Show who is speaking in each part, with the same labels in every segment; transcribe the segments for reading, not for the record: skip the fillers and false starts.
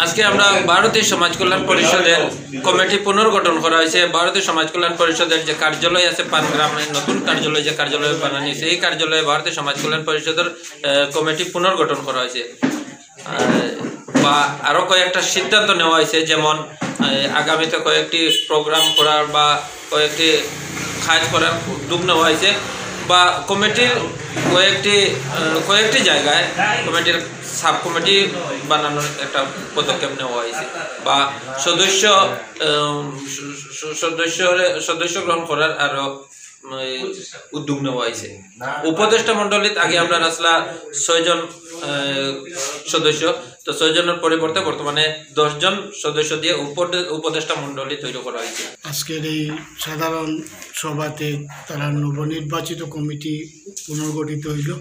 Speaker 1: আজকে আমরা ভারতীয় সমাজ কল্যাণ পরিষদের কমিটি পুনর্গঠন করা হয়েছে। ভারতীয় সমাজ কল্যাণ পরিষদের যে কার্যালয় আছে পানগ্রামে, নতুন কার্যালয় যে কার্যালয় বানানো হয়েছে, এই কার্যালয়ে ভারতীয় সমাজ কল্যাণ পরিষদের কমিটি পুনর্গঠন করা হয়েছে। বা আরও কয়েকটা সিদ্ধান্ত নেওয়া হয়েছে, যেমন আগামীতে কয়েকটি প্রোগ্রাম করার বা কয়েকটি কাজ করার উদ্যোগ নেওয়া হয়েছে, বা কমিটির কয়েকটি জায়গায় কমিটির সাব কমিটি বানানোর একটা পদক্ষেপ নেওয়া হয়েছে, বা সদস্য গ্রহণ করার আরো উদ্যোগ নেওয়া হয়েছে। উপদেষ্টা মন্ডলীত আগে আমরা আসলা 6 জন সদস্য, তো 6 জনের পরিবর্তে বর্তমানে 10 জন সদস্য দিয়ে উপদেষ্টা মন্ডলী তৈরি করা হয়েছে।
Speaker 2: আজকের এই সাধারণ সভাতে তারা নবনির্বাচিত কমিটি পুনর্গঠিত হইল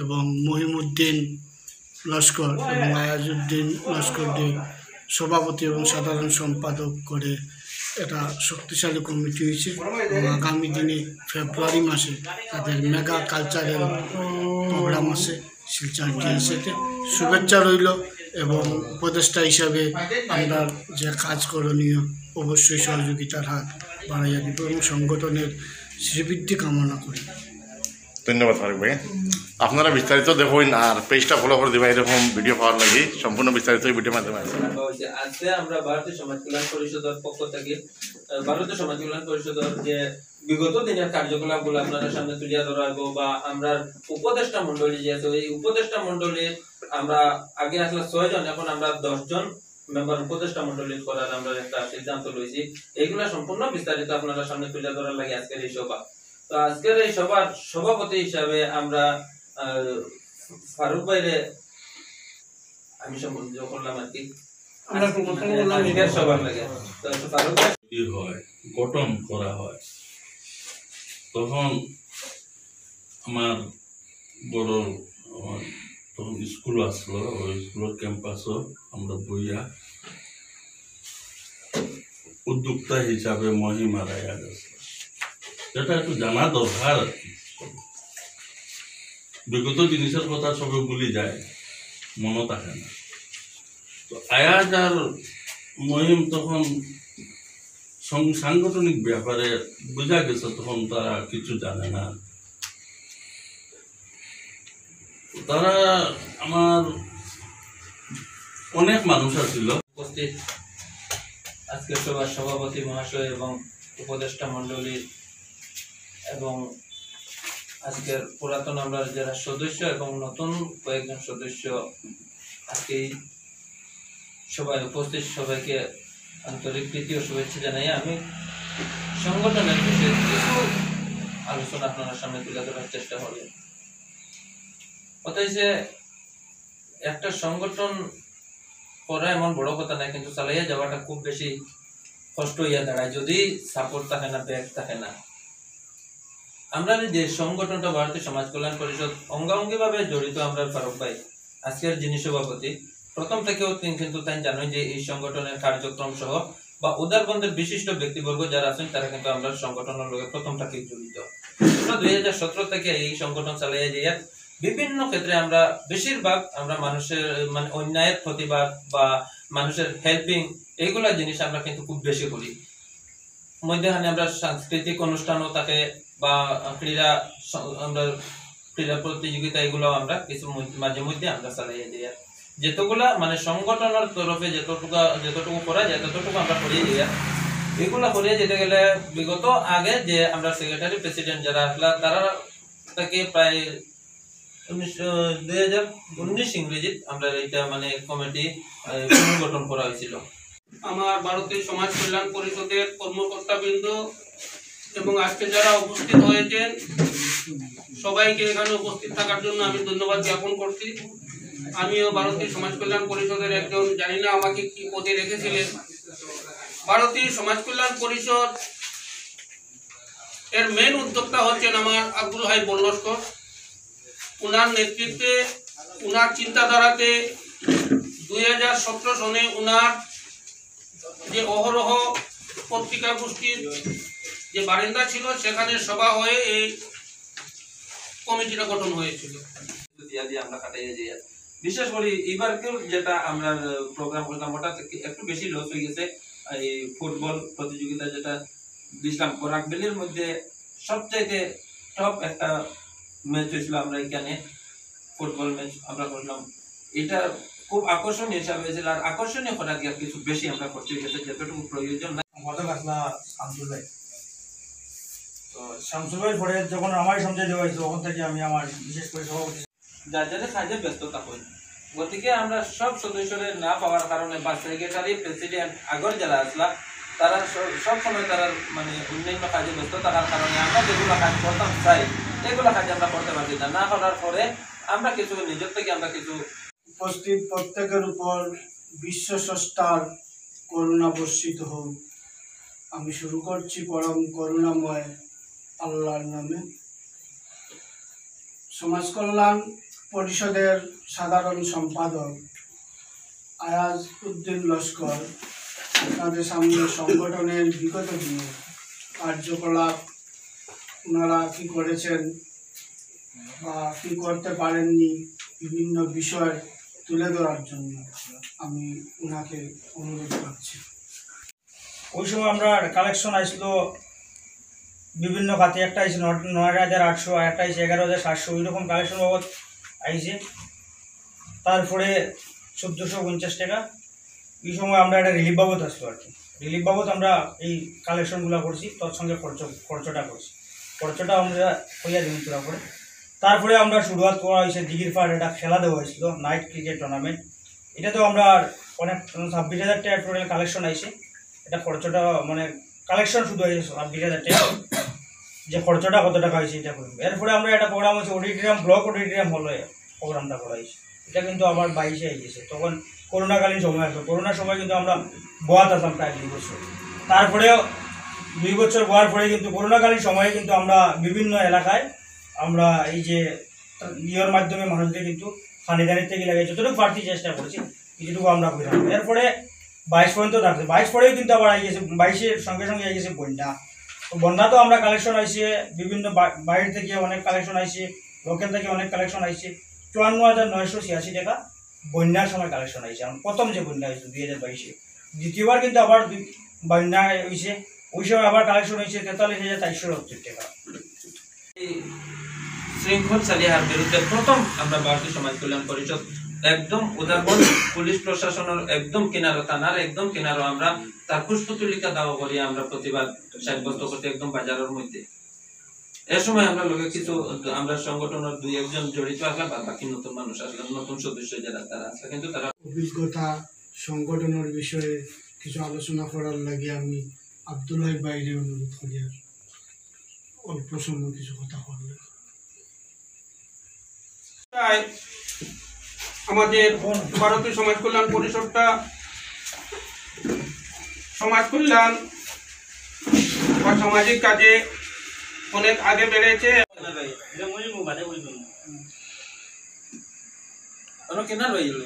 Speaker 2: এবং মহিমউদ্দিন লস্কর এবং আয়াজউদ্দিন লস্করকে সভাপতি এবং সাধারণ সম্পাদক করে একটা শক্তিশালী কমিটি হয়েছে। এবং আগামী দিনে ফেব্রুয়ারি মাসে তাদের মেগা কালচারাল প্রোগ্রাম আছে শিলচর টিএসএতে। শুভেচ্ছা রইল এবং উপদেষ্টা হিসাবে আমরা যে কাজ করণীয় অবশ্যই সহযোগিতার হাত বাড়াইয়া দিব এবং সংগঠনের শ্রীবৃদ্ধি কামনা করি।
Speaker 3: ধন্যবাদ ফারুক ভাই। আপনারা বিস্তারিত দেখুন আর পেজটা ফলো করে দেবেন এরকম ভিডিও পাওয়ার লাগি। সম্পূর্ণ বিস্তারিত ভিডিও মাধ্যমে
Speaker 1: আজকে আমরা ভারতীয় সমাজ কল্যাণ পরিষদের পক্ষ থেকে ভারতীয় সমাজ কল্যাণ পরিষদের যে বিগত দিনের কার্যকলাপগুলো আপনাদের সামনে তুলে ধরা হইব, বা আমরা উপদেষ্টা মন্ডলী যে আছে এই উপদেষ্টা মন্ডলীর আমরা আগে আসলে 6 জন, এখন আমরা 10 জন মেম্বার উপদেষ্টা মন্ডলীর করার আমরা একটা সিদ্ধান্ত লইছি। এইগুলা সম্পূর্ণ বিস্তারিত আপনাদের সামনে তুলে ধরার লাগে আজকের এই সভা। তো আজকের এই সভার সভাপতি হিসাবে আমরা ফারুক ভাইরে আমি সম্বোধন করলাম আর কি।
Speaker 4: গঠন করা হয় তখন আমার বড় তখন স্কুল আসলো, ওই স্কুলের ক্যাম্পাসও আমরা বইয়া উদ্যোক্তা হিসাবে মহিমা রায়া গেছে। এটা একটু জানা দরকার আর কি। বিগত জিনিসের কথা সবে ভুলে যায়, মনে থাকে না। তো আয়াজ আর মহিম তখন সাংগঠনিক ব্যাপারে বোঝা গেছে, তখন তারা কিছু জানে না। তারা আমার অনেক মানুষ আছিল
Speaker 1: উপস্থিত আজকে সভার সভাপতি মহাশয় এবং উপদেষ্টা মন্ডলী এবং আজকের পুরাতন আমরা যারা সদস্য এবং নতুন কয়েকজন সদস্য আজকে সবাই উপস্থিত, সবাইকে আন্তরিক প্রীতি ও শুভেচ্ছা জানাই। আমি সংগঠনের বিষয়ে কিছু আলোচনা আপনার সামনে তুলে ধরার চেষ্টা করি। অতএব একটা সংগঠন করা এমন বড় কথা না, কিন্তু চালাইয়া যাওয়াটা খুব বেশি কষ্ট হইয়া দাঁড়ায় যদি সাপোর্ট থাকে না, ব্যাগ থাকে না। আমরা যে সংগঠনটা ভারতীয় সমাজ কল্যাণ পরিষদ অঙ্গাঙ্গি ভাবে জড়িত, আমরা ফারুক ভাই আজকের যিনি সভাপতি, প্রথম থেকেও কিন্তু তাই জানোই যে এই সংগঠনের কার্যক্রম সহ বা উদারবন্ধের বিশিষ্ট ব্যক্তিবর্গ যারা আছেন তারা কিন্তু আমরা সংগঠনের লোকে প্রথম থেকেই জড়িত। 2017 থেকে এই সংগঠন চালিয়ে যাইয়া বিভিন্ন ক্ষেত্রে আমরা বেশিরভাগ আমরা মানুষের মানে অন্যায়ের প্রতিবাদ বা মানুষের হেল্পিং এইগুলা জিনিস আমরা কিন্তু খুব বেশি করি। মধ্যখানে আমরা সাংস্কৃতিক অনুষ্ঠানও থাকে বা ক্রীড়া প্রতিযোগিতা, এগুলো আমরা কিছু মাঝে মধ্যে আমরা চালাইয়া যাই। যেতগুলা মানে সংগঠনের তরফে যতটুকু করা যায় ততটুকু আমরা করিয়ে যাই। এগুলা করিয়ে যেতে গেলে বিগত আগে যে আমরা সেক্রেটারি প্রেসিডেন্ট যারা আসলা তারা থেকে প্রায় 2019 ইংরেজিত আমরা এটা মানে কমিটি পুনর্গঠন করা হয়েছিল।
Speaker 5: আমার ভারতীয় সমাজ কল্যাণ পরিষদের কর্মকর্তাবৃন্দ এবং আজকে যারা উপস্থিত হয়েছেন সবাইকে এখানে উপস্থিত থাকার জন্য আমি ধন্যবাদ জ্ঞাপন করছি। আমিও ভারতীয় সমাজ কল্যাণ পরিষদের একজন, জানি না আমাকে কি পদে রেখেছিলেন। ভারতীয় সমাজ কল্যাণ পরিষদ এর মেন উদ্যোক্তা হচ্ছেন আমার আব্দুল হাই লস্কর। উনার নেতৃত্বে, উনার চিন্তাধারাতে 2017 সনে উনার যে অহরহ পত্রিকা গোষ্ঠীর যে বারিন্দা ছিল সেখানে সভা হয়ে এই কমিটিটা গঠন হয়েছিল।
Speaker 1: আমরা কাটাইয়া যাই বিশেষ করে এবারকেও যেটা আমরা প্রোগ্রাম করলাম ওটা একটু বেশি লস হয়ে গেছে। এই ফুটবল প্রতিযোগিতা যেটা দিয়েছিলাম কোরাকবেলির মধ্যে সবচাইতে টপ একটা ম্যাচ হয়েছিল। আমরা এখানে ফুটবল ম্যাচ আমরা করলাম, এটা খুব আকর্ষণীয় হিসাবে হয়েছিল। আর আকর্ষণীয় করা গিয়ে কিছু বেশি আমরা করতে গেছে যতটুকু প্রয়োজন না।
Speaker 6: আমাদের আসলা শামসুল ভাই, তো শামসুল ভাই পরে যখন আমার সমঝে দেওয়া হয়েছে তখন থেকে আমি আমার বিশেষ করে সভাপতি
Speaker 1: যার যারা কাজে ব্যস্ততা হয়, গতিকে আমরা সব সদস্যদের না পাওয়ার কারণে বা সেক্রেটারি প্রেসিডেন্ট আগর যারা আসলা তারা সব সময় তারা মানে অন্যান্য কাজে ব্যস্ত থাকার কারণে আমরা যেগুলো কাজ করতাম চাই এগুলো কাজ আমরা করতে পারছি না। না করার পরে আমরা কিছু নিজের থেকে আমরা কিছু
Speaker 2: উপস্থিত প্রত্যেকের উপর বিশ্ব স্রষ্টার করুণা বর্ষিত হোক। আমি শুরু করছি পরম করুণাময় আল্লাহর নামে। সমাজ কল্যাণ পরিষদের সাধারণ সম্পাদক আয়াজ উদ্দিন লস্কর আপনাদের সামনে সংগঠনের বিগত দিনে কার্যকলাপ ওনারা কী করেছেন বা কী করতে পারেননি বিভিন্ন বিষয় তুলে ধরার জন্য আমি ওনাকে অনুরোধ করছি।
Speaker 6: ওই সময় আমরা কালেকশন আসলো বিভিন্ন খাতে, একটা আইসে 9,800, একটা আইসে 11,700, ওইরকম কালেকশন বাবদ আইসে। তারপরে 1,450 টাকা এই সময় আমরা একটা রিলিফ বাবদ আসলো আর কি। রিলিফ বাবদ আমরা এই কালেকশনগুলো করছি, তোর সঙ্গে খরচটা করছি। খরচটা আমরা হইয়া দিন তোরা করে। তারপরে আমরা শুরুয়াত করা হয়েছে দিঘির পাড় একটা খেলা দেওয়া হয়েছিল, নাইট ক্রিকেট টুর্নামেন্ট। এটাতেও আমরা অনেক 26,000 টাকা টোটাল কালেকশন আইসে। এটা খরচটা মানে কালেকশন শুধু হয়েছে 26,000 টাকা, যে খরচটা কত টাকা হয়েছে এটা করবো। এরপরে আমরা একটা প্রোগ্রাম হচ্ছে অডিটোরিয়াম, ব্লক অডিটোরিয়াম হলে প্রোগ্রামটা করা হয়েছে। এটা কিন্তু আবার 22-এ গেছে, তখন করোনাকালীন সময় আসলো। করোনার সময় কিন্তু আমরা বোয়াত আসলাম প্রায় 2 বছর। তারপরেও 2 বছর বোয়ার পরে কিন্তু করোনাকালীন সময়ে কিন্তু আমরা বিভিন্ন এলাকায় আমরা এই যে ইয়ের মাধ্যমে মানুষদের কিন্তু খানিদানির থেকে লাগে যতটুকু পারছি চেষ্টা করছি, কিছুটুকু আমরা করলাম। এরপরে 22 পর্যন্ত থাকছে। 22 পরেও কিন্তু আবার আই গেছে, 22-এর সঙ্গে সঙ্গে আই গেছে বন্যা। তো বন্যা তো আমরা কালেকশন আইসে বিভিন্ন বাইরে থেকে অনেক কালেকশন আইসে, লোকাল থেকে অনেক কালেকশন আইসে। 54,986 টাকা বন্যার সময় কালেকশন আইসে। প্রথম যে বন্যা হয়েছে 2022-এ, দ্বিতীয়বার কিন্তু আবার বন্যা হয়েছে, ওই সময় আবার কালেকশন হয়েছে 43,470 টাকা।
Speaker 1: শৃঙ্খল চালিয়ার বিরুদ্ধে প্রথম আমরা ভারতীয় সমাজ কল্যাণ পরিষদ একদম উদারবন পুলিশ প্রশাসনের একদম কিনারো, থানার একদম কিনারো আমরা তার পুষ্পতুলিকা দাওয়া করি আমরা প্রতিবাদ সাব্যস্ত করতে একদম বাজারের মধ্যে। এ সময় আমরা লোকে কিছু আমরা সংগঠনের 2-1 জড়িত আসলাম, আর বাকি নতুন মানুষ আসলাম, নতুন সদস্য যারা তারা আসলে কিন্তু তারা
Speaker 2: অভিজ্ঞতা সংগঠনের বিষয়ে কিছু আলোচনা করার লাগে আমি আব্দুল্লাহ বাইরে অনুরোধ করি আর অল্প সময় কিছু কথা বললে।
Speaker 5: আমাদের ভারতীয় সমাজ কল্যাণ পরিষদটা সমাজ কল্যাণ বা সামাজিক কাজে অনেক আগে বেড়েছে।
Speaker 1: কেনার হয়ে গেল